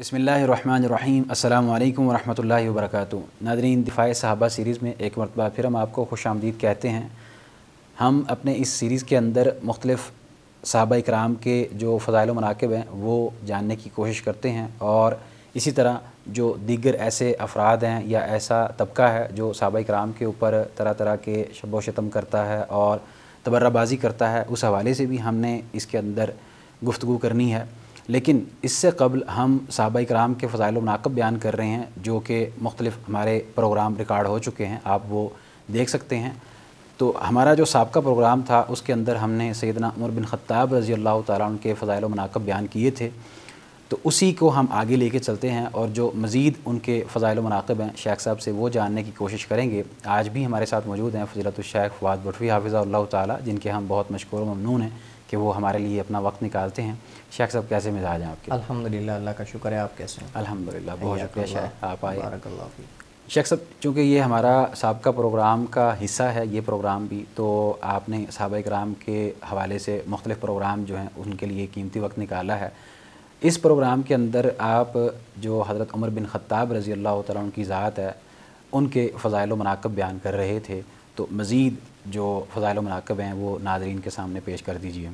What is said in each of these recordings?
بسم اللہ الرحمن الرحیم۔ السلام علیکم ورحمۃ اللہ وبرکاتہ۔ ناظرین، دفاع صحابہ سیریز میں ایک مرتبہ پھر ہم آپ کو خوش آمدید کہتے ہیں۔ ہم اپنے اس سیریز کے اندر مختلف صحابہ اکرام کے جو فضائل و مناقب ہیں وہ جاننے کی کوشش کرتے ہیں، اور اسی طرح جو دیگر ایسے افراد ہیں یا ایسا طبقہ ہے جو صحابہ اکرام کے اوپر طرح طرح کے شب و شتم کرتا ہے اور تبرہ بازی کرتا ہے، اس حوالے سے بھی ہم نے اس کے اندر گفتگو کرنی ہے۔ لیکن اس سے قبل ہم صحابہ اکرام کے فضائل و مناقب بیان کر رہے ہیں، جو کہ مختلف ہمارے پروگرام ریکارڈ ہو چکے ہیں، آپ وہ دیکھ سکتے ہیں۔ تو ہمارا جو سابقہ پروگرام تھا اس کے اندر ہم نے سیدنا عمر بن خطاب رضی اللہ تعالیٰ عنہ کے فضائل و مناقب بیان کیے تھے، تو اسی کو ہم آگے لے کے چلتے ہیں، اور جو مزید ان کے فضائل و مناقب ہیں شیخ صاحب سے وہ جاننے کی کوشش کریں گے۔ آج بھی ہمارے ساتھ موجود ہیں فضیلت الشیخ فواد بٹوی حافظہ اللہ تعالیٰ، جن کے ہم بہت مشکور و ممنون ہیں کہ وہ ہمارے لیے اپنا وقت نکالتے ہیں۔ شیخ صاحب کیسے مزاج ہیں آپ کے؟ الحمدللہ، اللہ کا شکر ہے۔ آپ کیسے ہیں؟ الحمدللہ، بہت شکریہ شیخ، آپ آئے۔ بارک اللہ فیک۔ شیخ صاحب، چونکہ یہ ہمارا سابقہ پروگرام کا حصہ ہے یہ پروگرام بھی، تو آپ نے صحابہ اکرام کے حوالے سے مختلف پروگرام جو ہیں ان کے لیے قیمتی وقت نکالا ہے۔ اس پروگرام کے اندر آپ جو حضرت عمر بن خطاب رضی اللہ تعالیٰ عنہ کی ذات ہے ان کے فضائل و مناقب بیان کر رہے تھے، تو مزید جو فضائل و مناقب ہیں وہ ناظرین کے سامنے پیش کر دیجیے۔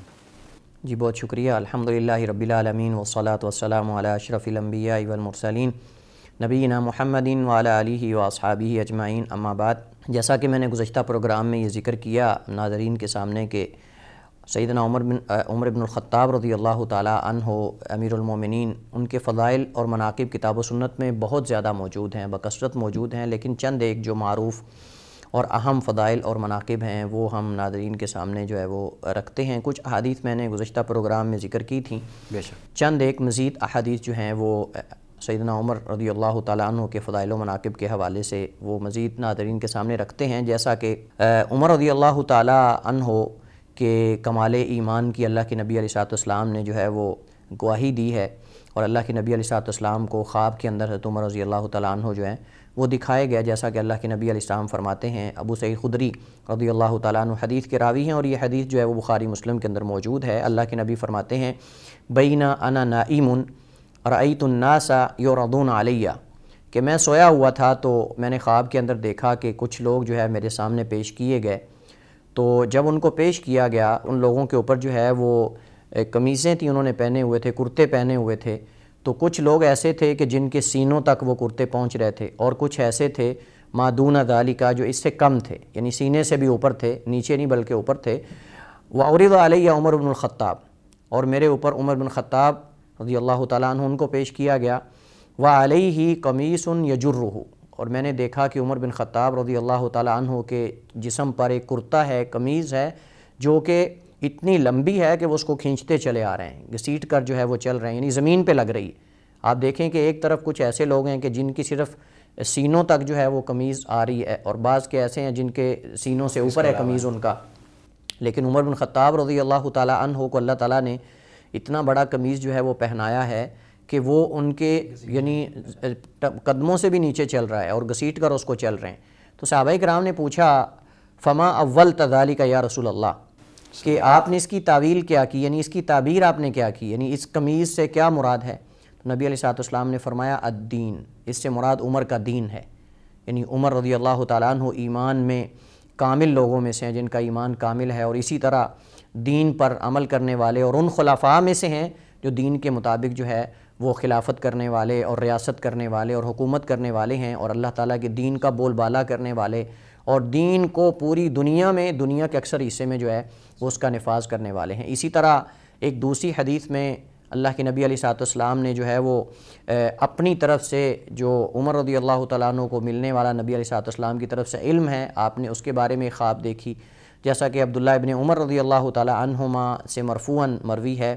جی بہت شکریہ۔ الحمدللہ رب العالمین والصلاة والسلام علی اشرف الانبیاء والمرسلین نبینا محمد وعلی آلہ واصحابہ اجمعین، اما بعد۔ جیسا کہ میں نے گزشتہ پروگرام میں یہ ذکر کیا ناظرین کے سامنے کہ سیدنا عمر بن الخطاب رضی اللہ تعالیٰ عنہ امیر المومنین، ان کے فضائل اور مناقب کتاب و سنت میں بہت زیادہ موجود ہیں، بکثرت موجود ہیں، لیکن چند ایک جو معروف اور اہم فضائل اور مناقب ہیں وہ ہم ناظرین کے سامنے جو ہے وہ رکھتے ہیں۔ کچھ احادیث میں نے گزشتہ پروگرام میں ذکر کی تھیں، بے شک چند ایک مزید احادیث جو ہیں وہ سیدنا عمر رضی اللہ تعالیٰ عنہ کے فضائل و مناقب کے حوالے سے وہ مزید ناظرین کے سامنے رکھتے ہیں۔ جیسا کہ عمر رضی اللہ تعالیٰ عنہ کے کمال ایمان کی اللہ کے نبی علیہ السلام نے جو ہے وہ گواہی دی ہے، اور اللہ کے نبی علیہ السلام کو خواب کے اندر حضرت عمر رضی اللہ تعالیٰ عنہ جو ہیں وہ دکھائے گیا، جیسا کہ اللہ کے نبی علیہ السلام فرماتے ہیں۔ ابو سعید خدری رضی اللہ تعالیٰ عنہ حدیث کے راوی ہیں، اور یہ حدیث جو ہے وہ بخاری مسلم کے اندر موجود ہے۔ اللہ کے نبی فرماتے ہیں، بینا انا نائم رأیت الناس یعرضون علی، کہ میں سویا ہوا تھا تو میں نے خواب کے اندر دیکھا کہ کچھ لوگ جو ہے میرے سامنے پیش کیے گئے، تو جب ان کو پیش کیا گیا ان لوگوں کے اوپر جو ہے وہ قمیصیں تھیں، انہوں نے پہنے ہوئے تھے، کرتے پہنے ہوئے تھے، تو کچھ لوگ ایسے تھے کہ جن کے سینوں تک وہ کرتے پہنچ رہے تھے، اور کچھ ایسے تھے ما دون ذالک جو اس سے کم تھے، یعنی سینے سے بھی اوپر تھے، نیچے نہیں بلکہ اوپر تھے۔ وعرض علی عمر بن الخطاب، اور میرے اوپر عمر بن خطاب رضی اللہ تعالیٰ عنہ ان کو پیش کیا گیا۔ وعلیہ قمیص یجرہ، اور میں نے دیکھا کہ عمر بن خطاب رضی اللہ تعالیٰ عنہ کے جسم پر ایک کرتا ہے، قمیض ہے، جو کہ اتنی لمبی ہے کہ وہ اس کو کھینچتے چلے آ رہے ہیں، گھسیٹ کر جو ہے وہ چل رہے ہیں، یعنی زمین پہ لگ رہی ہے۔ آپ دیکھیں کہ ایک طرف کچھ ایسے لوگ ہیں کہ جن کی صرف سینوں تک جو ہے وہ قمیض آ رہی ہے، اور بعض کے ایسے ہیں جن کے سینوں سے اوپر ہے قمیض ان کا، لیکن عمر بن خطاب رضی اللہ تعالیٰ عنہ کو اللہ تعالیٰ نے اتنا بڑا قمیض جو ہے وہ پہنایا ہے کہ وہ ان کے یعنی قدموں سے بھی نیچے چل رہا ہے اور گھسیٹ کر اس کو چل رہے ہیں۔ تو صحابہ کرام نے پوچھا، فما اول ذالک یا رسول اللہ، کہ آپ نے اس کی تعویل کیا کی، یعنی اس کی تعبیر آپ نے کیا کی، یعنی اس قمیض سے کیا مراد ہے؟ تو نبی علیہ السلام نے فرمایا الدین، اس سے مراد عمر کا دین ہے، یعنی عمر رضی اللہ تعالیٰ عنہ ایمان میں کامل لوگوں میں سے ہیں، جن کا ایمان کامل ہے، اور اسی طرح دین پر عمل کرنے والے، اور ان خلفاء میں سے ہیں جو دین کے مطابق جو ہے وہ خلافت کرنے والے اور ریاست کرنے والے اور حکومت کرنے والے ہیں، اور اللہ تعالیٰ کے دین کا بول بالا کرنے والے، اور دین کو پوری دنیا میں، دنیا کے اکثر حصے میں جو ہے وہ اس کا نفاذ کرنے والے ہیں۔ اسی طرح ایک دوسری حدیث میں اللہ کے نبی علیہ السلام نے جو ہے وہ اپنی طرف سے جو عمر رضی اللہ تعالیٰ عنہ کو ملنے والا نبی علیہ السلام کی طرف سے علم ہے، آپ نے اس کے بارے میں خواب دیکھی، جیسا کہ عبداللہ ابن عمر رضی اللہ تعالیٰ عنہما سے مرفوعاً مروی ہے،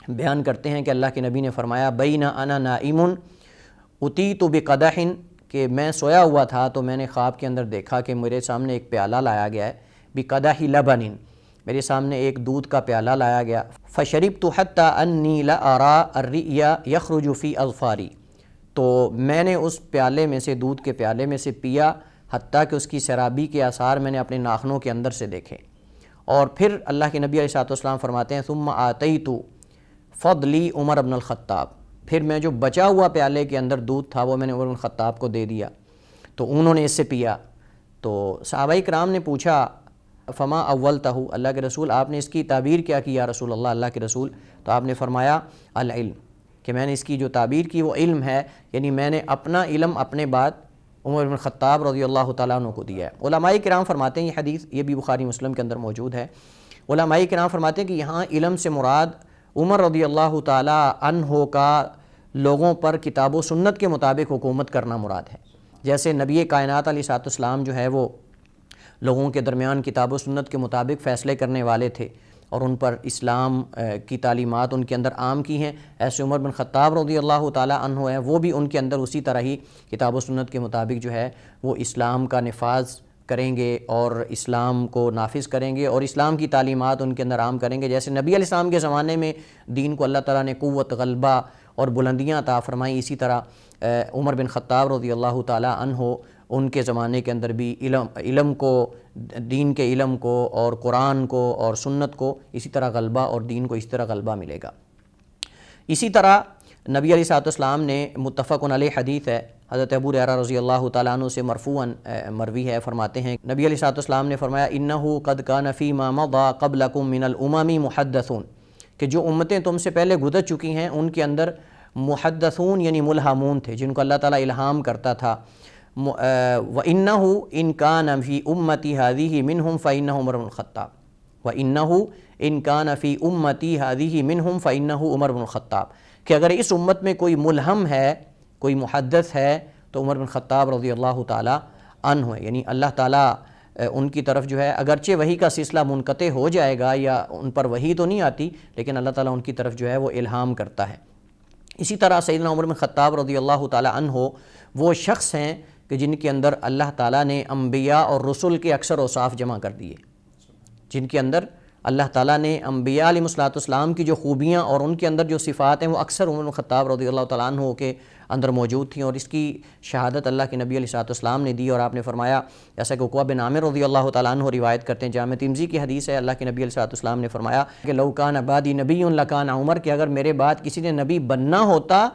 بیان کرتے ہیں کہ اللہ کے نبی نے فرمایا، بین انا نائم اتیت بقدح، کہ میں سویا ہوا تھا تو میں نے خواب کے اندر دیکھا کہ میرے سامنے ایک پیالہ لایا گیا ہے، بقدح لبن، میرے سامنے ایک دودھ کا پیالہ لایا گیا، فشربت حتی انی لارى الرئی یخرج فی اظفاری، تو میں نے اس پیالے میں سے، دودھ کے پیالے میں سے پیا، حتیٰ کہ اس کی سرابی کے آثار میں نے اپنے ناخنوں کے اندر سے دیکھے۔ اور پھر اللہ کے نبی علیہ السلام فرماتے ہیں، ثم آتیت فضلی عمر بن الخطاب، پھر میں جو بچا ہوا پیالے کے اندر دودھ تھا وہ میں نے عمر بن خطاب کو دے دیا، تو انہوں نے اس سے پیا۔ تو صحابہ کرام نے پوچھا فما اولتہ، اللہ کے رسول آپ نے اس کی تعبیر کیا کی یا رسول اللہ، اللہ کے رسول؟ تو آپ نے فرمایا العلم، کہ میں نے اس کی جو تعبیر کی وہ علم ہے، یعنی میں نے اپنا علم اپنے بعد عمر بن خطاب رضی اللہ تعالیٰ عنہ کو دیا ہے۔ علماء کرام فرماتے ہیں، یہ حدیث یہ بھی بخاری مسلم کے اندر موجود ہے، علماء کرام فرماتے ہیں کہ یہاں علم سے مراد عمر رضی اللہ تعالیٰ عنہ کا لوگوں پر کتاب و سنت کے مطابق حکومت کرنا مراد ہے۔ جیسے نبی کائنات علیہ السلام جو ہے وہ لوگوں کے درمیان کتاب و سنت کے مطابق فیصلے کرنے والے تھے اور ان پر اسلام کی تعلیمات ان کے اندر عام کی ہیں، ایسے عمر بن خطاب رضی اللہ تعالیٰ عنہ ہے، وہ بھی ان کے اندر اسی طرح ہی کتاب و سنت کے مطابق جو ہے وہ اسلام کا نفاذ کریں گے اور اسلام کو نافذ کریں گے اور اسلام کی تعلیمات ان کے اندر عام کریں گے۔ جیسے نبی علیہ السلام کے زمانے میں دین کو اللہ تعالیٰ نے قوت، غلبہ اور بلندیاں عطا فرمائی، اسی طرح عمر بن خطاب رضی اللہ تعالیٰ عنہ ان کے زمانے کے اندر بھی علم کو، دین کے علم کو اور قرآن کو اور سنت کو اسی طرح غلبہ اور دین کو اسی طرح غلبہ ملے گا۔ اسی طرح نبی علیہ السلام نے متفق علیہ حدیث ہے، حضرت ابو ہریرہ رضی اللہ تعالیٰ عنہ سے مرفوعاً مروی ہے، فرماتے ہیں نبی علیہ السلام نے فرمایا انہ قد کان فی ما مضى قبلکم من الامم محدثون، کہ جو امتیں تم سے پہلے گزر چکی ہیں ان کے اندر محدثون یعنی ملہمون تھے، جن کو اللہ تعالیٰ الہام کرتا تھا۔ وَإِنَّهُ إِن كَانَ فِي أُمَّتِي هَذِهِ مِنْهُمْ فَإِنَّهُ عُمَرُ بْنُ الْخَطَّابِ وَإِنَّهُ إِن كَانَ فِي أُمَّتِي هَذِهِ مِنْهُمْ فَإِنَّهُ عُمَرُ بْنُ الْخَطَّابِ، کہ اگر اس امت میں کوئی ملہم ہے، کوئی محدث ہے تو عمر بن خطاب رضی اللہ تعالیٰ عنہ ہے، یعنی اللہ تعالیٰ ان کی طرف جو ہے اگرچہ وحی کا سلسلہ منقطع ہو جائے گا یا ان پر وحی تو نہیں آتی، لیکن اللہ تعالیٰ ان کی طرف جو ہے وہ الہام کرتا ہے۔ اسی طرح سیدنا عمر بن خطاب رضی اللہ تعالیٰ عنہ وہ شخص ہیں کہ جن کے اندر اللہ تعالیٰ نے انبیاء اور رسل کے اکثر اوصاف جمع کر دیے، جن کے اندر اللہ تعالیٰ نے انبیاء علیہ السلام کی جو خوبیاں اور ان کے اندر جو صفات ہیں وہ اکثر عمر بن خطاب رضی اللہ تعالیٰ عنہ کے اندر موجود تھیں، اور اس کی شہادت اللہ کے نبی علیہ السلام نے دی۔ اور آپ نے فرمایا، جیسا کہ عقبہ بن عامر رضی اللہ تعالیٰ عنہ روایت کرتے ہیں، جامع ترمذی کی حدیث ہے، اللہ کے نبی علیہ السلام نے فرمایا کہ لو کان بعدی نبی لکان عمر، کہ اگر میرے بعد کسی نے نبی بننا ہوتا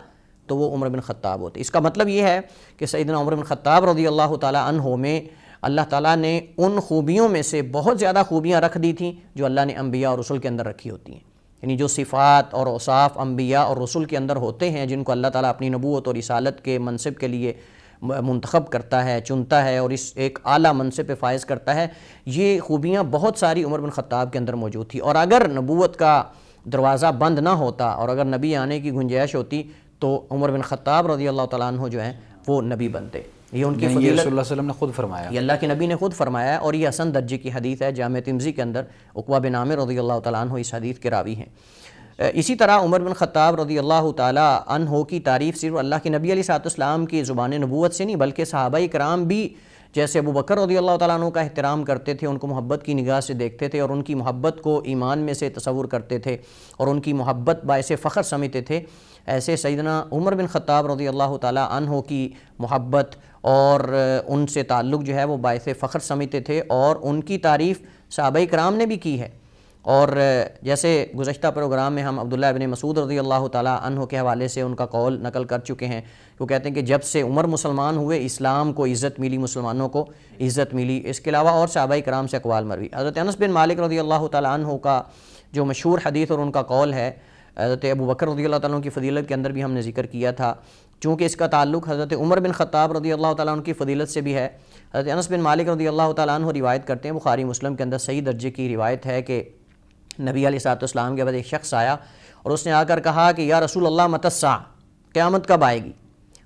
تو وہ عمر بن خطاب ہوتے۔ اس کا مطلب یہ ہے کہ سیدنا عمر بن خطاب رضی اللہ تعالیٰ عنہ میں اللہ تعالیٰ نے ان خوبیوں میں سے بہت زیادہ خوبیاں رکھ دی تھیں جو اللہ نے انبیاء اور رسول کے اندر رکھی ہوتی ہیں، یعنی جو صفات اور اوصاف انبیاء اور رسول کے اندر ہوتے ہیں، جن کو اللہ تعالیٰ اپنی نبوت اور رسالت کے منصب کے لیے منتخب کرتا ہے، چنتا ہے اور اس ایک اعلیٰ منصب پہ فائز کرتا ہے، یہ خوبیاں بہت ساری عمر بن خطاب کے اندر موجود تھی۔ اور اگر نبوت کا دروازہ بند نہ ہوتا اور اگر نبی آنے کی گنجائش ہوتی تو عمر بن خطاب رضی اللہ تعالیٰ عنہ جو ہیں وہ نبی بنتے۔ یہ ان کی فضیلت رسول اللہ صلی اللہ علیہ وسلم نے خود فرمایا، یہ اللہ کے نبی نے خود فرمایا ہے، اور یہ حسن درجے کی حدیث ہے، جامع ترمذی کے اندر عقبہ بن عامر رضی اللہ تعالیٰ عنہ اس حدیث کے راوی ہیں۔ اسی طرح عمر بن خطاب رضی اللہ تعالیٰ عنہ کی تعریف صرف اللہ کے نبی علیہ السلام کی زبان نبوت سے نہیں بلکہ صحابہ کرام بھی جیسے ابو بکر رضی اللہ تعالیٰ عنہ کا احترام کرتے تھے، ان کو محبت کی نگاہ سے دیکھتے تھے اور ان کی محبت کو ایمان میں سے تصور کرتے تھے اور ان کی محبت باعث فخر سمجھتے تھے، ایسے سیدنا عمر بن خطاب رضی اللہ تعالیٰ عنہ کی محبت اور ان سے تعلق جو ہے وہ باعث فخر سمجھتے تھے، اور ان کی تعریف صحابہ کرام نے بھی کی ہے۔ اور جیسے گزشتہ پروگرام میں ہم عبداللہ ابن مسعود رضی اللہ تعالیٰ عنہ کے حوالے سے ان کا قول نقل کر چکے ہیں، وہ کہتے ہیں کہ جب سے عمر مسلمان ہوئے اسلام کو عزت ملی، مسلمانوں کو عزت ملی۔ اس کے علاوہ اور صحابہ کرام سے اقوال مروی، حضرت انس بن مالک رضی اللہ تعالیٰ عنہ کا جو مشہور حدیث اور ان کا قول ہے، حضرت ابو بکر رضی اللہ تعالیٰ عنہ کی فضیلت کے اندر بھی ہم نے ذکر کیا تھا، چونکہ اس کا تعلق حضرت عمر بن خطاب رضی اللہ تعالیٰ عنہ کی فضیلت سے بھی ہے۔ حضرت انس بن مالک رضی اللہ تعالیٰ عنہ روایت کرتے ہیں، بخاری مسلم کے اندر صحیح درجے کی روایت ہے کہ نبی علیہ السلام کے بعد ایک شخص آیا اور اس نے آ کر کہا کہ یا رسول اللہ متی الساعہ، قیامت کب آئے گی؟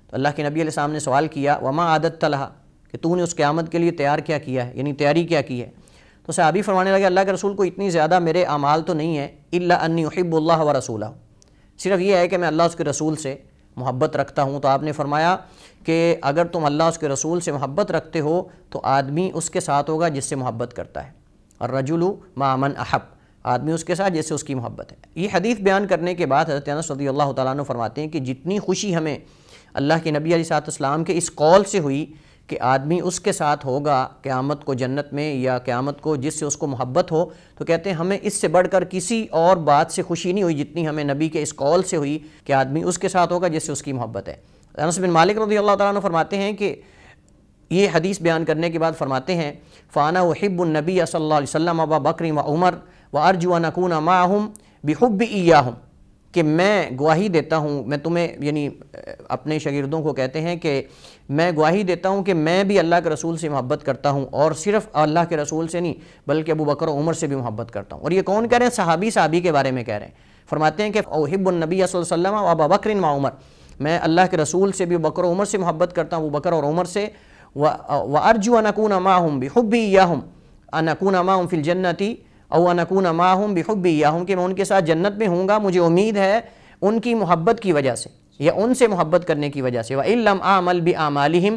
تو اللہ کے نبی علیہ السلام نے سوال کیا وما عادت لہا، کہ تو نے اس قیامت کے لیے تیار کیا کیا ہے، یعنی تیاری کیا کی ہے؟ تو صحابی فرمانے لگے اللہ کے رسول کو اتنی زیادہ میرے اعمال تو نہیں ہے، الا انی احب اللہ و رسولہ، صرف یہ ہے کہ میں اللہ اس کے رسول سے محبت رکھتا ہوں۔ تو آپ نے فرمایا کہ اگر تم اللہ اس کے رسول سے محبت رکھتے ہو تو آدمی اس کے ساتھ ہوگا جس سے محبت کرتا ہے، الرجل مع من احب، آدمی اس کے ساتھ جس سے اس کی محبت ہے۔ یہ حدیث بیان کرنے کے بعد حضرت انس رضی اللہ تعالیٰ عنہ فرماتے ہیں کہ جتنی خوشی ہمیں اللہ کے نبی علیہ السلام کے اس قول سے ہوئی کہ آدمی اس کے ساتھ ہوگا قیامت کو جنت میں یا قیامت کو جس سے اس کو محبت ہو، تو کہتے ہیں ہمیں اس سے بڑھ کر کسی اور بات سے خوشی نہیں ہوئی جتنی ہمیں نبی کے اس قول سے ہوئی کہ آدمی اس کے ساتھ ہوگا جس سے اس کی محبت ہے۔ انس بن مالک رضی اللہ تعالیٰ عنہ فرماتے ہیں کہ یہ حدیث بیان کرنے کے بعد فرماتے ہیں فَأَنَا أُحِبُّ النَّبِيَّ صلی اللہ علیہ وسلم وَأَبَا بَكْرٍ وَعُمَرَ وَأَرْجُو أَنْ أَكُونَ مَعَهُمْ بِحُبِّ إِيَّاهُمْ، کہ میں گواہی دیتا ہوں، میں تمہیں یعنی اپنے شاگردوں کو کہتے ہیں کہ میں گواہی دیتا ہوں کہ میں بھی اللہ کے رسول سے محبت کرتا ہوں، اور صرف اللہ کے رسول سے نہیں بلکہ ابو بکر و عمر سے بھی محبت کرتا ہوں۔ اور یہ کون کہہ رہے ہیں؟ صحابی کے بارے میں کہہ رہے ہیں۔ فرماتے ہیں کہ احب النبی صلی اللہ علیہ وسلم و ابا بکر و عمر، میں اللہ کے رسول سے بھی ابو بکر و عمر سے محبت کرتا ہوں، ابو بکر اور عمر سے، وارجو ان اکون معهم بحبی ایاہم، ان اکون معهم فی الجنۃ او ان اکون معهم بحبی ایاہم، کہ میں ان کے ساتھ جنت میں ہوں گا، مجھے امید ہے ان کی محبت کی وجہ سے یا ان سے محبت کرنے کی وجہ سے، وَإِن لَّمْ أَعْمَلْ بِأَعْمَالِهِمْ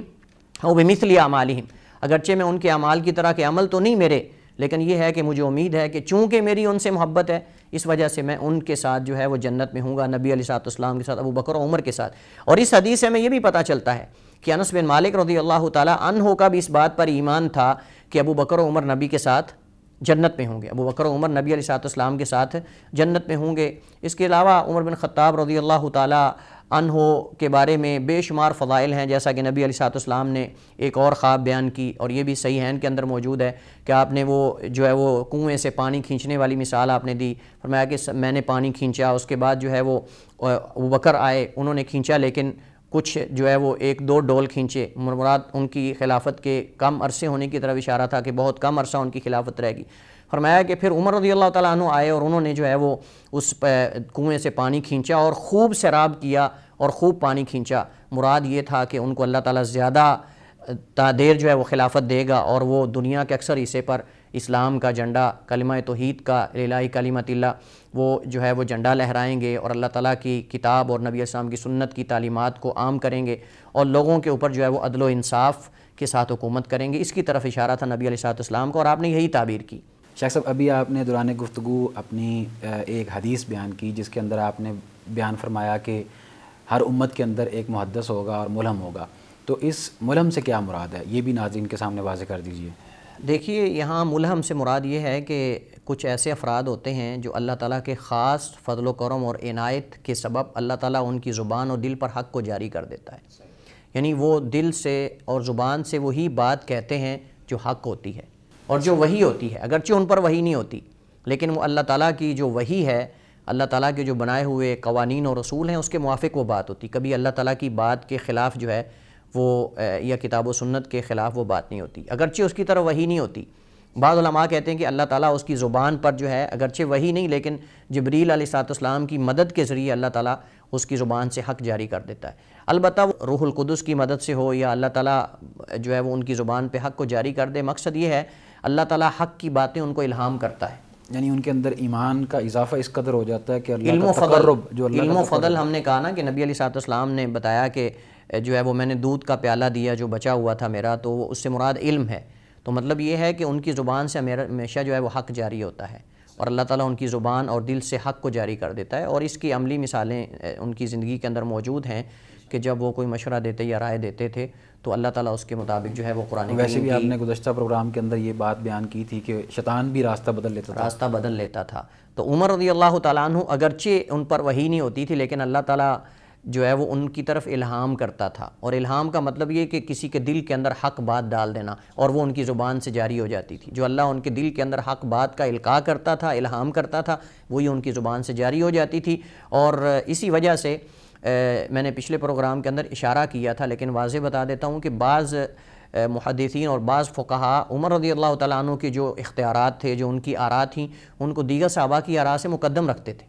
أَوْ بِمِثْلِ أَعْمَالِهِمْ، اگرچہ میں ان کے اعمال کی طرح کے عمل تو نہیں میرے، لیکن یہ ہے کہ مجھے امید ہے کہ چونکہ میری ان سے محبت ہے اس وجہ سے میں ان کے ساتھ جو ہے وہ جنت میں ہوں گا، نبی علیہ السلام کے ساتھ، ابو بکر و عمر کے ساتھ۔ اور اس حدیث سے ہمیں یہ بھی پتہ چلتا ہے کہ انس بن مالک رضی اللہ تعالیٰ عنہ کا بھی اس بات پر ایمان تھا کہ ابو بکر و عمر نبی کے ساتھ جنت میں ہوں گے، ابو بکر و عمر نبی علیہ السلام کے ساتھ جنت میں ہوں گے۔ اس کے علاوہ عمر بن خطاب رضی اللہ تعالیٰ عنہ کے بارے میں بے شمار فضائل ہیں، جیسا کہ نبی علیہ السلام نے ایک اور خواب بیان کی، اور یہ بھی صحیحین کے اندر موجود ہے کہ آپ نے وہ جو ہے وہ کنویں سے پانی کھینچنے والی مثال آپ نے دی، فرمایا کہ میں نے پانی کھینچا، اس کے بعد جو ہے وہ ابو بکر آئے، انہوں نے کھینچا لیکن کچھ جو ہے وہ 1-2 ڈول کھینچے، مراد ان کی خلافت کے کم عرصے ہونے کی طرف اشارہ تھا کہ بہت کم عرصہ ان کی خلافت رہے گی۔ فرمایا کہ پھر عمر رضی اللہ تعالیٰ عنہ آئے اور انہوں نے جو ہے وہ اس کنویں سے پانی کھینچا اور خوب سیراب کیا اور خوب پانی کھینچا، مراد یہ تھا کہ ان کو اللہ تعالیٰ زیادہ دیر جو ہے وہ خلافت دے گا اور وہ دنیا کے اکثر حصے پر اسلام کا جھنڈا، کلمہ توحید کا، الہی کلمت اللہ، وہ جو ہے وہ جھنڈا لہرائیں گے اور اللہ تعالیٰ کی کتاب اور نبی علیہ السلام کی سنت کی تعلیمات کو عام کریں گے اور لوگوں کے اوپر جو ہے وہ عدل و انصاف کے ساتھ حکومت کریں گے۔ اس کی طرف اشارہ تھا نبی علیہ السلام کو، اور آپ نے یہی تعبیر کی۔ شیخ صاحب، ابھی آپ نے دوران گفتگو اپنی ایک حدیث بیان کی جس کے اندر آپ نے بیان فرمایا کہ ہر امت کے اندر ایک محدث ہوگا اور ملہم ہوگا، تو اس ملہم سے کیا مراد ہے؟ یہ بھی ناظرین کے سامنے واضح کر دیجئے۔ دیکھیے، یہاں ملہم سے مراد یہ ہے کہ کچھ ایسے افراد ہوتے ہیں جو اللہ تعالیٰ کے خاص فضل و کرم اور عنایت کے سبب اللہ تعالیٰ ان کی زبان اور دل پر حق کو جاری کر دیتا ہے، یعنی وہ دل سے اور زبان سے وہی بات کہتے ہیں جو حق ہوتی ہے اور جو وحی ہوتی ہے، اگرچہ ان پر وحی نہیں ہوتی لیکن وہ اللہ تعالیٰ کی جو وحی ہے، اللہ تعالیٰ کے جو بنائے ہوئے قوانین اور رسول ہیں اس کے موافق وہ بات ہوتی، کبھی اللہ تعالیٰ کی بات کے خلاف جو ہے وہ یا کتاب و سنت کے خلاف وہ بات نہیں ہوتی، اگرچہ اس کی طرف وحی نہیں ہوتی۔ بعض علماء کہتے ہیں کہ اللہ تعالیٰ اس کی زبان پر جو ہے اگرچہ وحی نہیں لیکن جبریل علیہ السلام کی مدد کے ذریعے اللہ تعالیٰ اس کی زبان سے حق جاری کر دیتا ہے، البتہ وہ روح القدس کی مدد سے ہو یا اللہ تعالیٰ جو ہے وہ ان کی زبان پہ حق کو جاری کر دے، مقصد یہ ہے اللہ تعالیٰ حق کی باتیں ان کو الہام کرتا ہے، یعنی ان کے اندر ایمان کا اضافہ اس قدر ہو جاتا ہے کہ اللہ علم و کا تقرب، جو اللہ علم و فضل ہم نے کہا نا کہ نبی علیہ السلام نے بتایا کہ جو ہے وہ میں نے دودھ کا پیالہ دیا جو بچا ہوا تھا میرا، تو وہ اس سے مراد علم ہے، تو مطلب یہ ہے کہ ان کی زبان سے ہمیشہ جو ہے وہ حق جاری ہوتا ہے اور اللہ تعالیٰ ان کی زبان اور دل سے حق کو جاری کر دیتا ہے، اور اس کی عملی مثالیں ان کی زندگی کے اندر موجود ہیں کہ جب وہ کوئی مشورہ دیتے یا رائے دیتے تھے تو اللہ تعالیٰ اس کے مطابق جو ہے وہ قرآن کریم ویسے بھی آپ نے گزشتہ پروگرام کے اندر یہ بات بیان کی تھی کہ شیطان بھی راستہ بدل لیتا تھا، تو عمر رضی اللہ تعالیٰ عنہ اگرچہ ان پر وحی نہیں ہوتی تھی لیکن اللہ تعالیٰ جو ہے وہ ان کی طرف الہام کرتا تھا، اور الہام کا مطلب یہ کہ کسی کے دل کے اندر حق بات ڈال دینا اور وہ ان کی زبان سے جاری ہو جاتی تھی، جو اللہ ان کے دل کے اندر حق بات کا القاء کرتا تھا، الہام کرتا تھا، وہی ان کی زبان سے جاری ہو جاتی تھی، اور اسی وجہ سے میں نے پچھلے پروگرام کے اندر اشارہ کیا تھا لیکن واضح بتا دیتا ہوں کہ بعض محدثین اور بعض فقہاء عمر رضی اللہ تعالیٰ عنہ کے جو اختیارات تھے، جو ان کی آراء تھیں، ان کو دیگر صحابہ کی آراء سے مقدم رکھتے تھے،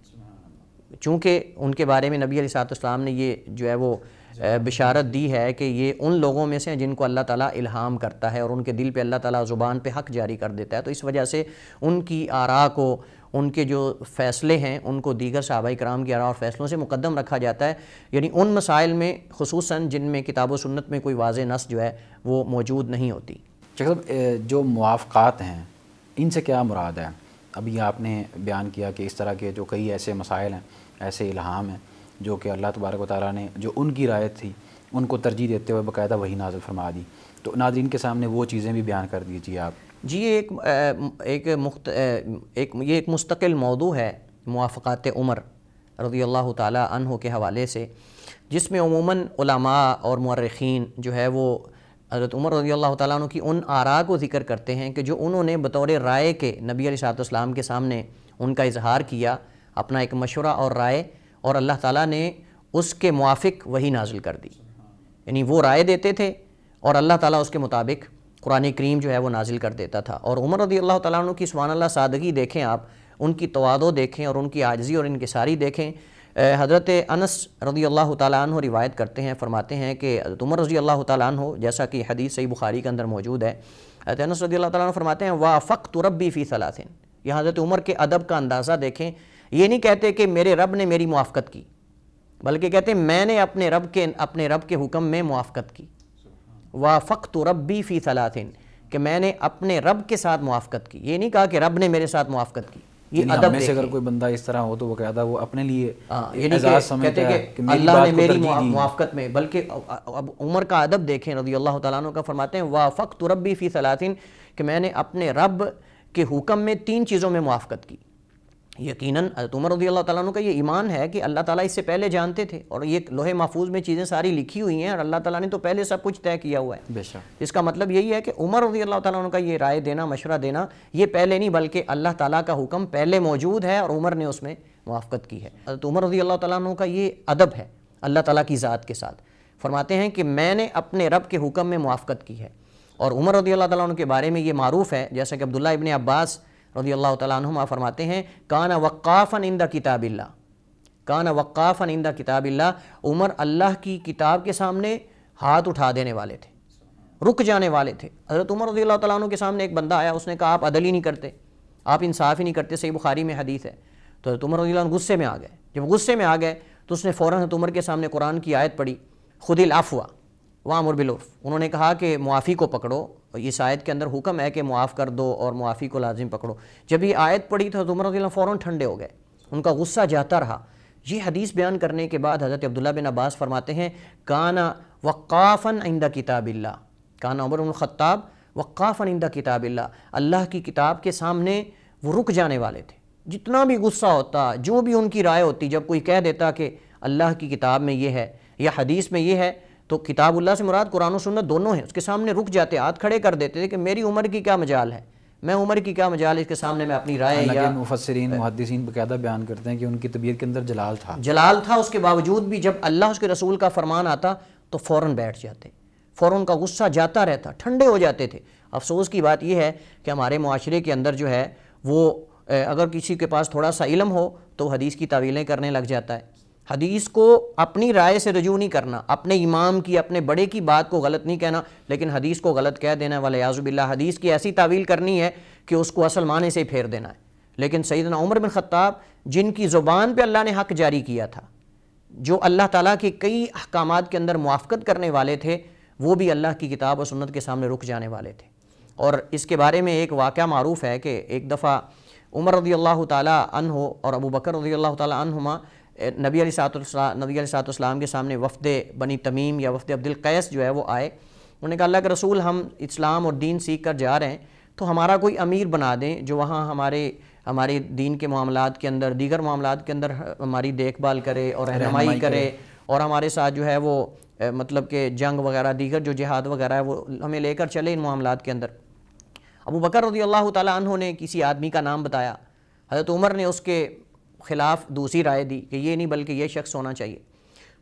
چونکہ ان کے بارے میں نبی علیہ السلام نے یہ جو ہے وہ بشارت دی ہے کہ یہ ان لوگوں میں سے ہیں جن کو اللہ تعالیٰ الہام کرتا ہے اور ان کے دل پہ اللہ تعالیٰ زبان پہ حق جاری کر دیتا ہے، تو اس وجہ سے ان کی آراء کو، ان کے جو فیصلے ہیں ان کو دیگر صحابہ کرام کی آراء اور فیصلوں سے مقدم رکھا جاتا ہے، یعنی ان مسائل میں خصوصاً جن میں کتاب و سنت میں کوئی واضح نص جو ہے وہ موجود نہیں ہوتی۔ شیخ صاحب، جو موافقات ہیں ان سے کیا مراد ہے؟ ابھی آپ نے بیان کیا کہ اس طرح کے جو کئی ایسے مسائل ہیں، ایسے الہام ہیں جو کہ اللہ تبارک و تعالیٰ نے جو ان کی رائے تھی ان کو ترجیح دیتے ہوئے باقاعدہ وحی نازل فرما دی، تو ناظرین کے سامنے وہ چیزیں بھی بیان کر دیجیے آپ. جی یہ ایک مستقل موضوع ہے موافقات عمر رضی اللہ تعالیٰ عنہ کے حوالے سے، جس میں عموماً علماء اور مورخین جو ہے وہ حضرت عمر رضی اللہ تعالیٰ عنہ کی ان آراء کو ذکر کرتے ہیں کہ جو انہوں نے بطور رائے کے نبی علیہ السلام کے سامنے ان کا اظہار کیا، اپنا ایک مشورہ اور رائے، اور اللہ تعالیٰ نے اس کے موافق وحی نازل کر دی. یعنی وہ رائے دیتے تھے اور اللہ تعالیٰ اس کے مطابق قرآن کریم جو ہے وہ نازل کر دیتا تھا. اور عمر رضی اللہ تعالیٰ عنہ کی سبحان اللہ سادگی دیکھیں آپ، ان کی تواضع دیکھیں اور ان کی عاجزی اور انکساری دیکھیں. حضرت انس رضی اللہ تعالیٰ عنہ روایت کرتے ہیں، فرماتے ہیں کہ حضرت عمر رضی اللہ تعالیٰ عنہ، جیسا کہ حدیث صحیح بخاری کے اندر موجود ہے، حضرت انس رضی اللہ تعالیٰ عنہ فرماتے ہیں وافقت ربی فی ثلاث. یہ حضرت عمر کے ادب کا اندازہ دیکھیں. یہ نہیں کہتے کہ میرے رب نے میری موافقت کی، بلکہ کہتے ہیں میں نے اپنے رب کے حکم میں موافقت کی. وافقت ربی فی ثلاث، کہ میں نے اپنے رب کے ساتھ موافقت کی. یہ نہیں کہا کہ رب نے میرے ساتھ موافقت کی. یہ ادب میں سے اگر کوئی بندہ اس طرح ہو تو وہ کہتا وہ اپنے لیے اعزاز سمجھتا ہے کہ اللہ نے میری موافقت میں، بلکہ اب عمر کا ادب دیکھیں رضی اللہ تعالیٰ عنہ کا. فرماتے ہیں وافقت ربی فی ثلاث، کہ میں نے اپنے رب کے حکم میں 3 چیزوں میں موافقت کی. یقیناً حضرت عمر رضی اللہ تعالیٰ عنہ کا یہ ایمان ہے کہ اللہ تعالیٰ اس سے پہلے جانتے تھے، اور یہ لوح محفوظ میں چیزیں ساری لکھی ہوئی ہیں، اور اللہ تعالیٰ نے تو پہلے سب کچھ طے کیا ہوا ہے. بے شک. اس کا مطلب یہی ہے کہ عمر رضی اللہ تعالیٰ عنہ کا یہ رائے دینا، مشورہ دینا، یہ پہلے نہیں بلکہ اللہ تعالیٰ کا حکم پہلے موجود ہے اور عمر نے اس میں موافقت کی ہے. حضرت عمر رضی اللہ تعالیٰ عنہ کا یہ ادب ہے اللہ تعالیٰ کی ذات کے ساتھ. فرماتے ہیں کہ میں نے اپنے رب کے حکم میں موافقت کی ہے. اور عمر رضی اللہ تعالیٰ عنہ کے بارے میں یہ معروف ہے، جیسا کہ عبداللہ ابن عباس رضی اللہ تعالیٰ عنہما فرماتے ہیں کان وقافا عند کتاب اللہ، کان وقافا عند کتاب اللہ. عمر اللہ کی کتاب کے سامنے ہاتھ اٹھا دینے والے تھے، رک جانے والے تھے. حضرت عمر رضی اللہ تعالیٰ عنہ کے سامنے ایک بندہ آیا، اس نے کہا آپ عدل ہی نہیں کرتے، آپ انصاف ہی نہیں کرتے، صحیح بخاری میں حدیث ہے. تو حضرت عمر رضی اللہ عنہ غصے میں آ گئے. جب غصے میں آ گئے تو اس نے فوراً حضرت عمر کے سامنے قرآن کی آیت پڑھی، خذ العفو وامر بالعرف. انہوں نے کہا کہ معافی کو پکڑو، اس آیت کے اندر حکم ہے کہ معاف کر دو اور معافی کو لازم پکڑو. جب یہ آیت پڑھی تو حضرت عمر رضی اللہ عنہ فوراً ٹھنڈے ہو گئے، ان کا غصہ جاتا رہا. یہ حدیث بیان کرنے کے بعد حضرت عبداللہ بن عباس فرماتے ہیں کان وقافا عند کتاب اللہ، کان عمر بن الخطاب وقافا عند کتاب اللہ، اللہ کی کتاب کے سامنے وہ رک جانے والے تھے. جتنا بھی غصہ ہوتا، جو بھی ان کی رائے ہوتی، جب کوئی کہہ دیتا کہ اللہ کی کتاب میں یہ ہے یا حدیث میں یہ ہے، تو کتاب اللہ سے مراد قرآن و سنت دونوں ہیں، اس کے سامنے رک جاتے، ہاتھ کھڑے کر دیتے تھے کہ میری عمر کی کیا مجال ہے، میں عمر کی کیا مجال ہے اس کے سامنے میں اپنی رائے. یا مفسرین محدثین باقاعدہ بیان کرتے ہیں کہ ان کی طبیعت کے اندر جلال تھا، اس کے باوجود بھی جب اللہ اس کے رسول کا فرمان آتا تو فوراً بیٹھ جاتے، فوراً ان کا غصہ جاتا رہتا، ٹھنڈے ہو جاتے تھے. افسوس کی بات یہ ہے کہ ہمارے معاشرے کے اندر جو ہے وہ اگر کسی کے پاس تھوڑا سا علم ہو تو حدیث کی تعویلیں کرنے لگ جاتا ہے. حدیث کو اپنی رائے سے رجوع نہیں کرنا، اپنے امام کی، اپنے بڑے کی بات کو غلط نہیں کہنا، لیکن حدیث کو غلط کہہ دینا، والیاذ باللہ حدیث کی ایسی تعویل کرنی ہے کہ اس کو اصل معنی سے پھیر دینا ہے. لیکن سیدنا عمر بن خطاب جن کی زبان پہ اللہ نے حق جاری کیا تھا، جو اللہ تعالیٰ کے کئی احکامات کے اندر موافقت کرنے والے تھے، وہ بھی اللہ کی کتاب و سنت کے سامنے رک جانے والے تھے. اور اس کے بارے میں ایک واقعہ معروف ہے کہ ایک دفعہ عمر رضی اللہ تعالیٰ عنہ اور ابو بکر رضی اللہ تعالیٰ عنہما نبی علیہ السلام کے سامنے وفد بنی تمیم یا وفد عبد القیس جو ہے وہ آئے. انہوں نے کہا اللہ کے رسول ہم اسلام اور دین سیکھ کر جا رہے ہیں، تو ہمارا کوئی امیر بنا دیں جو وہاں ہمارے دین کے معاملات کے اندر، دیگر معاملات کے اندر ہماری دیکھ بھال کرے اور رہنمائی کرے، اور ہمارے ساتھ جو ہے وہ مطلب کہ جنگ وغیرہ دیگر جو جہاد وغیرہ ہے وہ ہمیں لے کر چلے ان معاملات کے اندر. ابو بکر رضی اللہ تعالیٰ عنہ نے کسی آدمی کا نام بتایا، حضرت عمر نے اس کے خلاف دوسری رائے دی کہ یہ نہیں بلکہ یہ شخص ہونا چاہیے.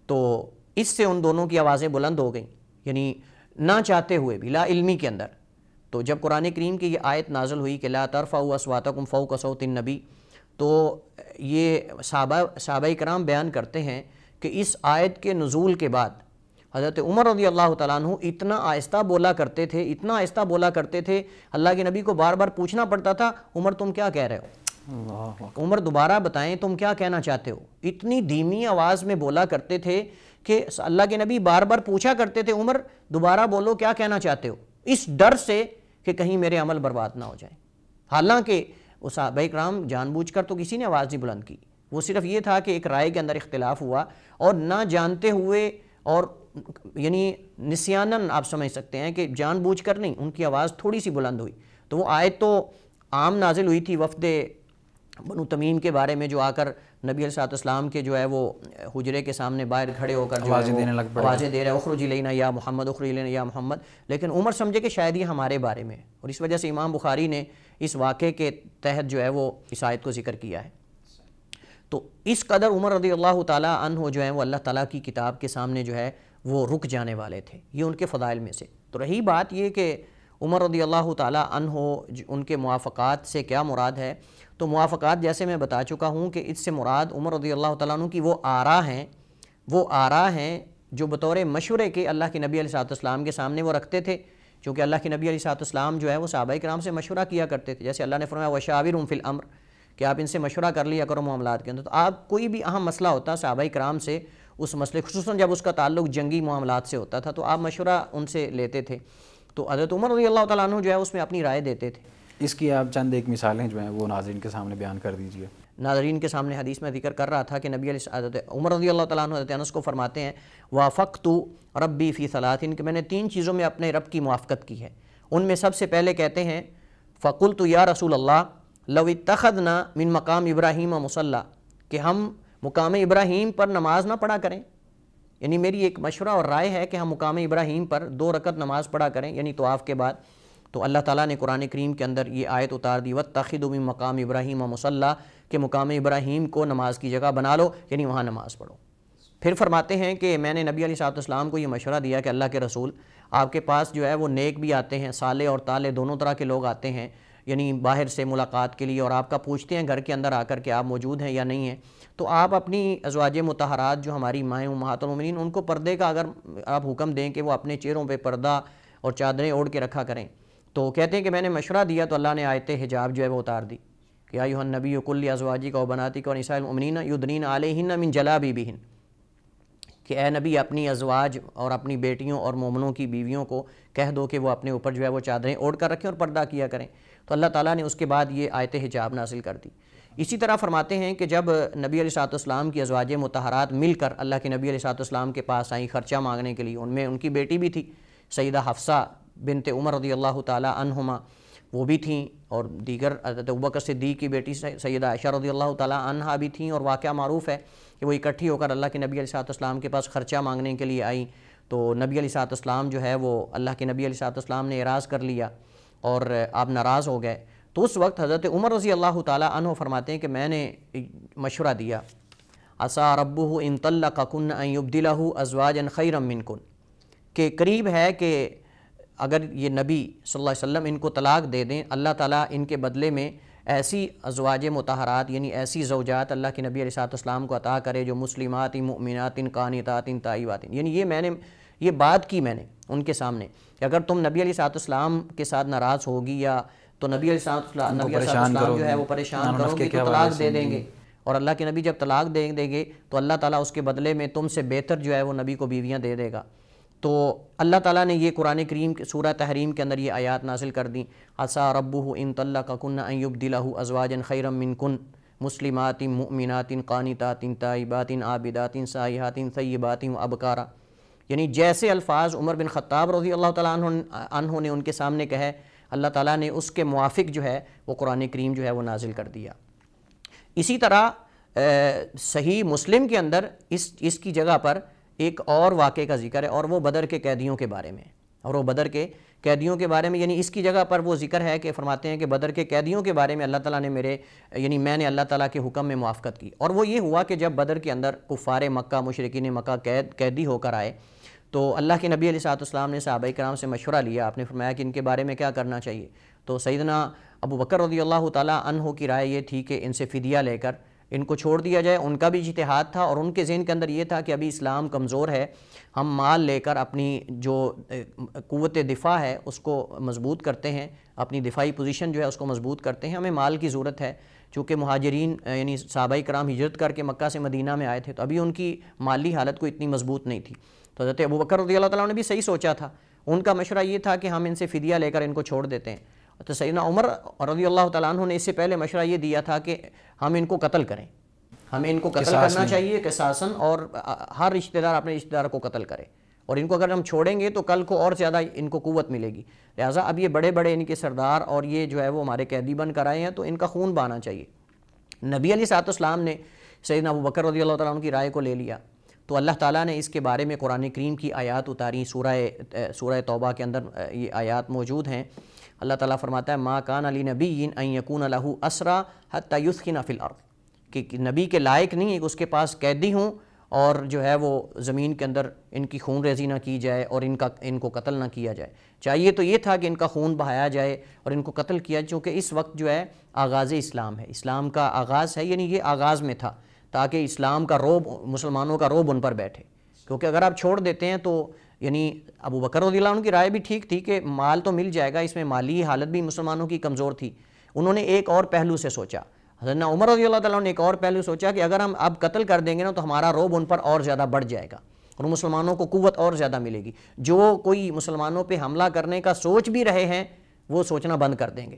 تو اس سے ان دونوں کی آوازیں بلند ہو گئیں، یعنی نہ چاہتے ہوئے بھی، لا علمی کے اندر. تو جب قرآن کریم کی یہ آیت نازل ہوئی کہ لا ترفعوا اصواتکم فوق صوت النبی، تو یہ صحابہ کرام بیان کرتے ہیں کہ اس آیت کے نزول کے بعد حضرت عمر رضی اللہ تعالیٰ عنہ اتنا آہستہ بولا کرتے تھے، اللہ کے نبی کو بار بار پوچھنا پڑتا تھا عمر تم کیا کہہ رہے ہو، عمر دوبارہ بتائیں تم کیا کہنا چاہتے ہو. اتنی دھیمی آواز میں بولا کرتے تھے کہ اللہ کے نبی بار بار پوچھا کرتے تھے عمر دوبارہ بولو کیا کہنا چاہتے ہو، اس ڈر سے کہ کہیں میرے عمل برباد نہ ہو جائیں. حالانکہ وہ صحابہ کرام جان بوجھ کر تو کسی نے آواز نہیں بلند کی، وہ صرف یہ تھا کہ ایک رائے کے اندر اختلاف ہوا اور نہ جانتے ہوئے اور یعنی نسیاناً آپ سمجھ سکتے ہیں کہ جان بوجھ کر نہیں، ان کی آواز تھوڑی سی بلند ہوئی تو وہ آیت تو عام نازل ہوئی تھی وفد بنو تمیم کے بارے میں، جو آ کر نبی علیہ السلام کے جو ہے وہ حجرے کے سامنے باہر کھڑے ہو کر جو ہے آوازیں دے رہے ہیں، اخرج الینا یا محمد، اخرج الینا یا محمد. لیکن عمر سمجھے کہ شاید یہ ہمارے بارے میں ہے، اور اس وجہ سے امام بخاری نے اس واقعے کے تحت جو ہے وہ اس آیت کو ذکر کیا ہے. تو اس قدر عمر رضی اللہ تعالیٰ عنہ جو ہے وہ اللہ تعالیٰ کی کتاب کے سامنے جو ہے وہ رک جانے والے تھے. یہ ان کے فضائل میں سے. تو رہی بات یہ کہ عمر رضی اللہ تعالیٰ عنہ ان کے موافقات سے کیا مراد ہے، تو موافقات جیسے میں بتا چکا ہوں کہ اس سے مراد عمر رضی اللہ تعالیٰ عنہ کی وہ آراء ہیں جو بطور مشورے کے اللہ کے نبی علیہ السلام کے سامنے وہ رکھتے تھے، چونکہ اللہ کے نبی علیہ السلام جو ہے وہ صحابہ کرام سے مشورہ کیا کرتے تھے. جیسے اللہ نے فرمایا وَشَاوِرْهُمْ فِي الْأَمْرِ کہ آپ ان سے مشورہ کر لیا کرو معاملات کے اندر. تو آپ کوئی بھی اہم مسئلہ ہوتا صحابہ کرام سے اس مسئلے، خصوصاً جب اس کا تعلق جنگی معاملات سے ہوتا تھا، تو آپ مشورہ ان سے لیتے تھے. تو حضرت عمر رضی اللہ تعالیٰ عنہ جو ہے اس میں اپنی رائے دیتے تھے. اس کی آپ چند ایک مثالیں جو ہیں وہ ناظرین کے سامنے بیان کر دیجئے. ناظرین کے سامنے حدیث میں ذکر کر رہا تھا کہ نبی علیہ حضرت عمر رضی اللہ تعالیٰ عنہ حضرت انس کو فرماتے ہیں وافقت ربی فی ثلاث، کہ میں نے 3 چیزوں میں اپنے رب کی موافقت کی ہے. ان میں سب سے پہلے کہتے ہیں فقلت یا رسول اللہ لو اتخذنا من مقام ابراہیم مصلی، کہ ہم مقام ابراہیم پر نماز نہ پڑھا کریں. یعنی میری ایک مشورہ اور رائے ہے کہ ہم مقام ابراہیم پر 2 رکعت نماز پڑھا کریں، یعنی طواف کے بعد. تو اللہ تعالیٰ نے قرآن کریم کے اندر یہ آیت اتار دی وَاتَّخِذُوا مِن مَقَامِ إِبْرَاهِيمَ مُصَلَّى، کہ مقام ابراہیم کو نماز کی جگہ بنا لو، یعنی وہاں نماز پڑھو. پھر فرماتے ہیں کہ میں نے نبی علیہ السلام کو یہ مشورہ دیا کہ اللہ کے رسول آپ کے پاس جو ہے وہ نیک بھی آتے ہیں، صالح اور طالح دونوں طرح کے لوگ آتے ہیں، یعنی باہر سے ملاقات کے لیے، اور آپ کا پوچھتے ہیں گھر کے اندر آ کر کہ آپ موجود ہیں یا نہیں ہیں. تو آپ اپنی ازواج مطہرات جو ہماری مائیں امہات المومنین ان کو پردے کا اگر آپ حکم دیں کہ وہ اپنے چہروں پہ پردہ اور چادریں اوڑھ کے رکھا کریں. تو کہتے ہیں کہ میں نے مشورہ دیا تو اللہ نے آیت حجاب جو ہے وہ اتار دی کہ یا ایھا النبی قل لازواجک و بناتک و نساء المؤمنین یدنین علیہن من جلابیبہن، کہ اے نبی اپنی ازواج اور اپنی بیٹیوں اور مومنوں کی بیویوں کو کہہ دو کہ وہ اپنے اوپر جو ہے وہ چادریں اوڑھ کر رکھیں اور پردہ کیا کریں. تو اللہ تعالیٰ نے اس کے بعد یہ آیت حجاب نازل کر دی. اسی طرح فرماتے ہیں کہ جب نبی علیہ السلام کی ازواج مطہرات مل کر اللہ کے نبی علیہ السلام کے پاس آئیں خرچہ مانگنے کے لیے، ان میں ان کی بیٹی بھی تھی سیدہ حفصہ بنت عمر رضی اللہ تعالیٰ عنہما، وہ بھی تھیں، اور دیگر حضرت ابوبکر صدیق کی بیٹی سیدہ عائشہ رضی اللہ تعالیٰ عنہا بھی تھیں. اور واقعہ معروف ہے کہ وہ اکٹھی ہو کر اللہ کے نبی علیہ السلام کے پاس خرچہ مانگنے کے لیے آئیں. تو نبی علیہ السلام جو ہے وہ اللہ کے نبی علیہ السلام نے اعراض کر لیا اور آپ ناراض ہو گئے. تو اس وقت حضرت عمر رضی اللہ تعالیٰ عنہ فرماتے ہیں کہ میں نے مشورہ دیا عسیٰ ربہ ان طلقکن ان یبدلہ ازواجا خیرا منکن، کہ قریب ہے کہ اگر یہ نبی صلی اللہ علیہ وسلم ان کو طلاق دے دیں، اللہ تعالیٰ ان کے بدلے میں ایسی ازواج مطہرات یعنی ایسی زوجات اللہ کے نبی علیہ السلام کو عطا کرے جو مسلمات مؤمنات قانتات تائبات. یعنی یہ بات کی میں نے ان کے سامنے کہ اگر تم نبی علیہ السلام کے ساتھ ناراض ہوگی یا تو نبی علیہ السلام جو ہے وہ پریشان کرو گے تو طلاق دے دیں گے، اور اللہ کے نبی جب طلاق دیں گے تو اللہ تعالیٰ اس کے بدلے میں تم سے بہتر جو ہے وہ نبی کو بیویاں دے دے گا. تو اللہ تعالیٰ نے یہ قرآن کریم سورہ تحریم کے اندر یہ آیات نازل کر دیں عسیٰ ربہ ان طلقکن ان یبدلہ ازواجا خیرا منکن مسلمات مؤمنات قانتات تائبات عابدات سائحات ثیبات وابکارا. یعنی جیسے الفاظ عمر بن خطاب رضی اللہ تعالیٰ عنہ نے ان کے سامنے کہے، اللہ تعالیٰ نے اس کے موافق جو ہے وہ قرآن کریم جو ہے وہ نازل کر دیا. اسی طرح صحیح مسلم کے اندر اس کی جگہ پر ایک اور واقعے کا ذکر ہے، اور وہ بدر کے قیدیوں کے بارے میں یعنی اس کی جگہ پر وہ ذکر ہے کہ فرماتے ہیں کہ بدر کے قیدیوں کے بارے میں اللہ تعالیٰ نے میں نے اللہ تعالیٰ کے حکم میں موافقت کی. اور وہ یہ ہوا کہ جب بدر کے اندر کفار مکہ مشرکین مکہ قیدی ہو کر آئے تو اللہ کے نبی علیہ السلام نے صحابہ کرام سے مشورہ لیا. آپ نے فرمایا کہ ان کے بارے میں کیا کرنا چاہیے. تو سیدنا ابو بکر رضی اللہ تعالیٰ عنہ کی رائے یہ تھی کہ ان سے فدیہ لے کر ان کو چھوڑ دیا جائے. ان کا بھی اجتہاد تھا اور ان کے ذہن کے اندر یہ تھا کہ ابھی اسلام کمزور ہے، ہم مال لے کر اپنی جو قوت دفاع ہے اس کو مضبوط کرتے ہیں، اپنی دفاعی پوزیشن جو ہے اس کو مضبوط کرتے ہیں، ہمیں مال کی ضرورت ہے. چونکہ مہاجرین یعنی صحابہ کرام ہجرت کر کے مکہ سے مدینہ میں آئے تھے تو ابھی ان کی مالی حالت کو اتنی مضبوط نہیں تھی. تو حضرت ابوبکر رضی اللہ تعالیٰ نے بھی صحیح سوچا تھا، ان کا مشورہ یہ تھا کہ ہم ان سے فدیہ لے کر ان کو چھوڑ دیتے ہیں. تو سیدنا عمر رضی اللہ تعالیٰ عنہ نے اس سے پہلے مشورہ یہ دیا تھا کہ ہم ان کو قتل کریں، ہمیں ان کو قتل کرنا چاہیے قصاصاً، اور ہر رشتہ دار اپنے رشتہ دار کو قتل کرے. اور ان کو اگر ہم چھوڑیں گے تو کل کو اور زیادہ ان کو قوت ملے گی. لہٰذا اب یہ بڑے بڑے ان کے سردار اور یہ جو ہے وہ ہمارے قیدی بن کر آئے ہیں تو ان کا خون بہانا چاہیے. نبی علیہ الصلوۃ والسلام نے سیدنا ابو بکر رضی اللہ تعالیٰ عنہ کی رائے کو لے لیا تو اللہ تعالیٰ نے اس کے بارے میں قرآن کریم کی آیات اتاری. سورہ توبہ کے اندر یہ آیات موجود ہیں. اللہ تعالیٰ فرماتا ہے ما کان لنبی ان یکون لہ اسریٰ حتی یثخن فی الارض, کہ نبی کے لائق نہیں ہے کہ اس کے پاس قیدی ہوں اور جو ہے وہ زمین کے اندر ان کی خون ریزی نہ کی جائے اور ان کو قتل نہ کیا جائے. چاہیے تو یہ تھا کہ ان کا خون بہایا جائے اور ان کو قتل کیا, چونکہ اس وقت جو ہے آغاز اسلام ہے, اسلام کا آغاز ہے, یعنی یہ آغاز میں تھا تاکہ اسلام کا روب, مسلمانوں کا روب ان پر بیٹھے. کیونکہ اگر آپ چھوڑ دیتے ہیں تو یعنی ابو بکر رضی اللہ عنہ کی رائے بھی ٹھیک تھی کہ مال تو مل جائے گا, اس میں مالی حالت بھی مسلمانوں کی کمزور تھی. انہوں نے ایک اور پہلو سے سوچا. حضرت عمر رضی اللہ تعالیٰ نے ایک اور پہلو سوچا کہ اگر ہم اب قتل کر دیں گے نا تو ہمارا روب ان پر اور زیادہ بڑھ جائے گا اور مسلمانوں کو قوت اور زیادہ ملے گی. جو کوئی مسلمانوں پہ حملہ کرنے کا سوچ بھی رہے ہیں وہ سوچنا بند کر دیں گے.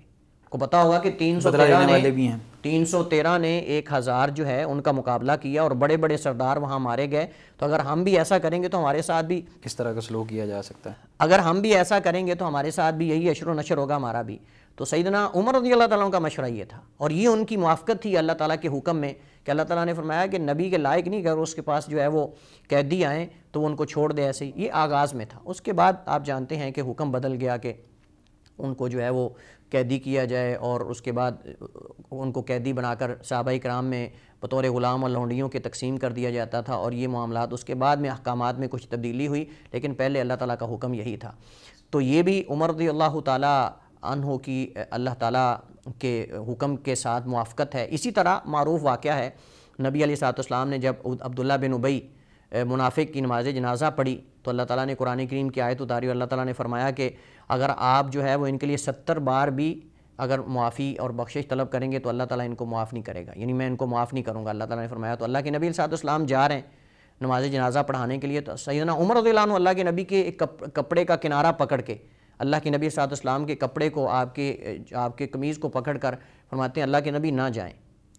کو پتہ ہوگا کہ 313 نے 1000 جو ہے ان کا مقابلہ کیا اور بڑے بڑے سردار وہاں مارے گئے. تو اگر ہم بھی ایسا کریں گے تو ہمارے ساتھ بھی کس طرح کا سلوک کیا جا سکتا ہے, اگر ہم بھی ایسا کریں گے تو ہمارے ساتھ بھی یہی اشر و نشر ہوگا ہمارا بھی. تو سیدنا عمر رضی اللہ تعالیٰ کا مشورہ یہ تھا اور یہ ان کی موافقت تھی اللہ تعالیٰ کے حکم میں کہ اللہ تعالیٰ نے فرمایا کہ نبی کے لائق نہیں, اگر اس کے پاس جو ہے وہ قیدی آئیں تو وہ ان کو چھوڑ دے. ایسے ہی یہ آغاز میں تھا. اس کے بعد آپ جانتے ہیں کہ حکم بدل گیا کہ ان کو جو ہے وہ قیدی کیا جائے اور اس کے بعد ان کو قیدی بنا کر صحابہ کرام میں بطور غلام اور لونڈیوں کے تقسیم کر دیا جاتا تھا اور یہ معاملات. اس کے بعد میں احکامات میں کچھ تبدیلی ہوئی لیکن پہلے اللہ تعالیٰ کا حکم یہی تھا. تو یہ بھی عمر رضی اللہ تعالیٰ عنہ کی اللہ تعالیٰ کے حکم کے ساتھ موافقت ہے. اسی طرح معروف واقعہ ہے, نبی علیہ الصلوۃ والسلام نے جب عبداللہ بن ابی منافق کی نماز جنازہ پڑھی تو اللہ تعالیٰ نے قرآن کریم کی آیت اتاری اور اللہ تعالیٰ نے فرمایا کہ اگر آپ جو ہے وہ ان کے لیے 70 بار بھی اگر معافی اور بخشش طلب کریں گے تو اللہ تعالیٰ ان کو معاف نہیں کرے گا, یعنی میں ان کو معاف نہیں کروں گا, اللہ تعالیٰ نے فرمایا. تو اللہ کے نبی علیہ السلام جا رہے ہیں نماز جنازہ پڑھانے کے لیے تو سیدنا عمر رضی اللہ عنہ اللہ کے نبی کے ایک کپڑے کا کنارہ پکڑ کے اللہ کے نبی صلی اللہ علیہ وسلم کے کپڑے کو آپ کے قمیض کو پکڑ کر فرماتے ہیں اللہ کے نبی نہ جائیں,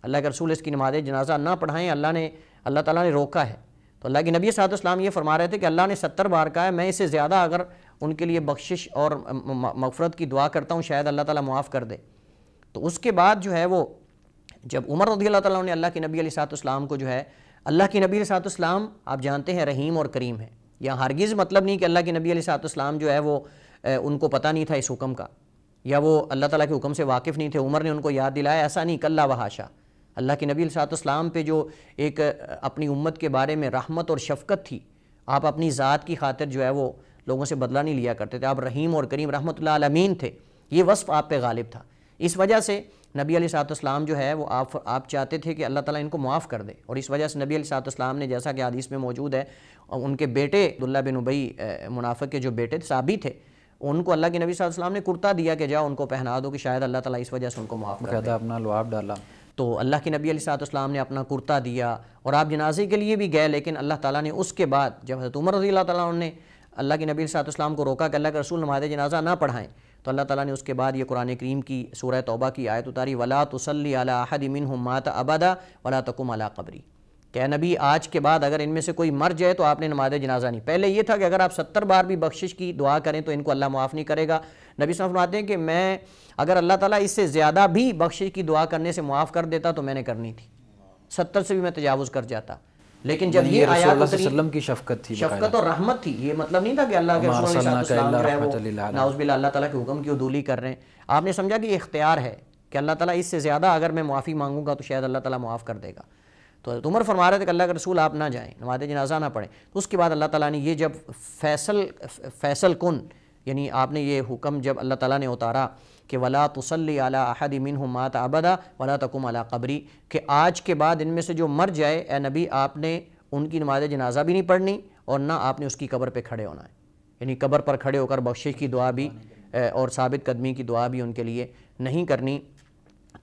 اللہ کے رسول اس کی نماز جنازہ نہ پڑھائیں, اللہ تعالیٰ نے روکا ہے. تو اللہ کے نبی صلی اللہ علیہ وسلم یہ فرما رہے تھے کہ اللہ نے 70 بار کہا ہے, میں اس سے زیادہ اگر ان کے لیے بخشش اور مغفرت کی دعا کرتا ہوں شاید اللہ تعالیٰ معاف کر دے. تو اس کے بعد جو ہے وہ جب عمر رضی اللہ تعالیٰ نے اللہ کے نبی علیہ الصلوۃ والسلام کو جو ہے, اللہ کے نبی علیہ الصلوۃ والسلام آپ جانتے ہیں رحیم اور کریم ہے. یا ہرگز مطلب نہیں کہ اللہ کے نبی علیہ الصلوۃ والسلام جو ہے وہ ان کو پتہ نہیں تھا اس حکم کا یا وہ اللہ تعالیٰ کے حکم سے واقف نہیں تھے, عمر نے ان کو یاد دلایا, ایسا نہیں, کلا وحاشا. اللہ کے نبی علیہ الصلوۃ والسلام پہ جو ایک اپنی امت کے بارے میں رحمت اور شفقت تھی, آپ اپنی ذات کی خاطر جو ہے وہ لوگوں سے بدلہ نہیں لیا کرتے تھے, آپ رحیم اور کریم رحمت اللہ عالمین تھے, یہ وصف آپ پہ غالب تھا. اس وجہ سے نبی علیہ الصلوۃ والسلام جو ہے وہ آپ چاہتے تھے کہ اللہ تعالیٰ ان کو معاف کر دے, اور اس وجہ سے نبی علیہ الصلوۃ والسلام نے جیسا کہ حدیث میں موجود ہے ان کے بیٹے عبداللہ بن ابی منافق کے جو بیٹے صحابی تھے ان کو اللہ کے نبی صلی اللہ علیہ وسلم نے کرتا دیا کہ جاؤ ان کو پہنا دو کہ شاید اللہ تعالیٰ اس وجہ سے ان کو معاف کر دے. اپنا لعاب ڈالا تو اللہ کے نبی علیہ الصلوۃ والسلام نے اپنا کرتا دیا اور آپ جنازے کے لیے بھی گئے, لیکن اللہ تعالیٰ نے اس کے بعد جب حضرت عمر رضی اللہ تعالیٰ عنہ نے اللہ کے نبی علیہ الصلوۃ والسلام کو روکا کہ اللہ کے رسول نماز جنازہ نہ پڑھائیں, تو اللہ تعالیٰ نے اس کے بعد یہ قرآن کریم کی سورہ توبہ کی آیت اتاری وَلَا تُصَلِّ عَلَىٰ أَحَدٍ مِّنْهُمْ مَاتَ أَبَدًا وَلَا تَقُمْ عَلَىٰ قَبْرِهِ کہ اے نبی آج کے بعد اگر ان میں سے کوئی مر جائے تو آپ نے نماز جنازہ نہیں. پہلے یہ تھا کہ اگر آپ 70 بار بھی بخشش کی دعا کریں تو ان کو اللہ معاف نہیں کرے گا. نبی صلی اللہ علیہ وسلم فرماتے ہیں کہ میں اگر اللہ تعالیٰ اس سے زیادہ بھی بخشش کی دعا کرنے سے معاف کر دیتا تو میں نے کرنی تھی, 70 سے بھی میں تجاوز کر جاتا. لیکن جب یہ آیات رسول اللہ صلی اللہ علیہ وسلم کی شفقت تھی, شفقت اور رحمت تھی, یہ مطلب نہیں تھا کہ اللہ کے رسول صلی اللہ علیہ وسلم نعوذ باللہ اللہ تعالیٰ کے حکم کی عدولی کر رہے ہیں. آپ نے سمجھا کہ یہ اختیار ہے کہ اللہ تعالیٰ اس سے زیادہ اگر میں معافی مانگوں گا تو شاید اللہ تعالیٰ معاف کر دے گا. تو عمر فرما رہے تھے کہ اللہ کے رسول آپ نہ جائیں, نماز جنازہ نہ پڑھیں. تو اس کے بعد اللہ تعالیٰ نے یہ جب فیصل کن یعنی آپ نے یہ حکم جب اللہ تعالیٰ نے اتارا کہ وَلَا تُصَلِّ عَلَىٰ أَحَدٍ مِّنْهُمْ مَاتَ أَبَدًا وَلَا تَقُمْ عَلَىٰ قَبْرِهِ کہ آج کے بعد ان میں سے جو مر جائے اے نبی آپ نے ان کی نماز جنازہ بھی نہیں پڑھنی اور نہ آپ نے اس کی قبر پہ کھڑے ہونا ہے, یعنی قبر پر کھڑے ہو کر بخشش کی دعا بھی اور ثابت قدمی کی دعا بھی ان کے لیے نہیں کرنی.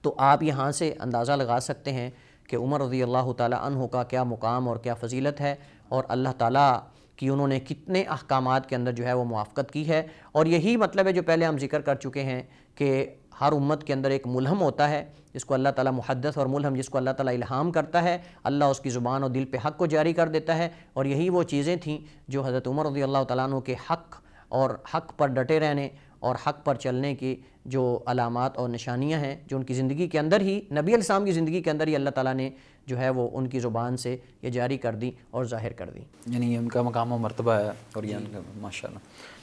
تو آپ یہاں سے اندازہ لگا سکتے ہیں کہ عمر رضی اللہ تعالیٰ عنہ کا کیا مقام اور کیا فضیلت ہے اور اللہ تعالیٰ کی انہوں نے کتنے احکامات کے اندر جو ہے وہ موافقت کی ہے. اور یہی مطلب ہے جو پہلے ہم ذکر کر چکے ہیں کہ ہر امت کے اندر ایک ملہم ہوتا ہے جس کو اللہ تعالیٰ محدث، اور ملہم جس کو اللہ تعالیٰ الہام کرتا ہے، اللہ اس کی زبان اور دل پہ حق کو جاری کر دیتا ہے، اور یہی وہ چیزیں تھیں جو حضرت عمر رضی اللہ تعالیٰ عنہ کے حق اور حق پر ڈٹے رہنے اور حق پر چلنے کی جو علامات اور نشانیاں ہیں، جو ان کی زندگی کے اندر ہی، نبی علیہ السلام کی زندگی کے اندر ہی اللہ تعالیٰ نے جو ہے وہ ان کی زبان سے یہ جاری کر دی اور ظاہر کر دی. یعنی یہ ان کا مقام و مرتبہ ہے، اور یہ ان کا ماشاء اللہ.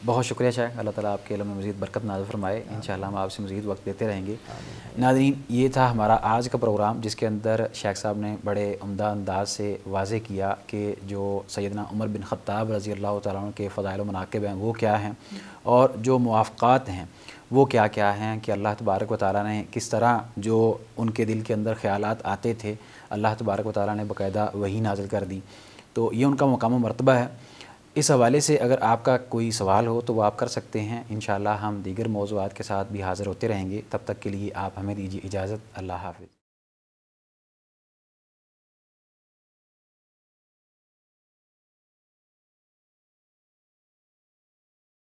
بہت شکریہ شیخ، اللہ تعالیٰ آپ کے علم میں مزید برکت نازل فرمائے. انشاءاللہ ہم آپ سے مزید وقت لیتے رہیں گے. ناظرین، یہ تھا ہمارا آج کا پروگرام، جس کے اندر شیخ صاحب نے بڑے عمدہ انداز سے واضح کیا کہ جو سیدنا عمر بن خطاب رضی اللہ تعالیٰ عنہ کے فضائل و مناقب ہیں وہ کیا ہیں، اور جو موافقات ہیں وہ کیا کیا ہیں، کہ اللہ تبارک و تعالیٰ نے کس طرح جو ان کے دل کے اندر خیالات آتے تھے اللہ تبارک و تعالیٰ نے باقاعدہ وحی نازل کر دی. تو یہ ان کا مقام و مرتبہ ہے. اس حوالے سے اگر آپ کا کوئی سوال ہو تو وہ آپ کر سکتے ہیں. انشاءاللہ ہم دیگر موضوعات کے ساتھ بھی حاضر ہوتے رہیں گے. تب تک کے لیے آپ ہمیں دیجیے اجازت. اللہ حافظ.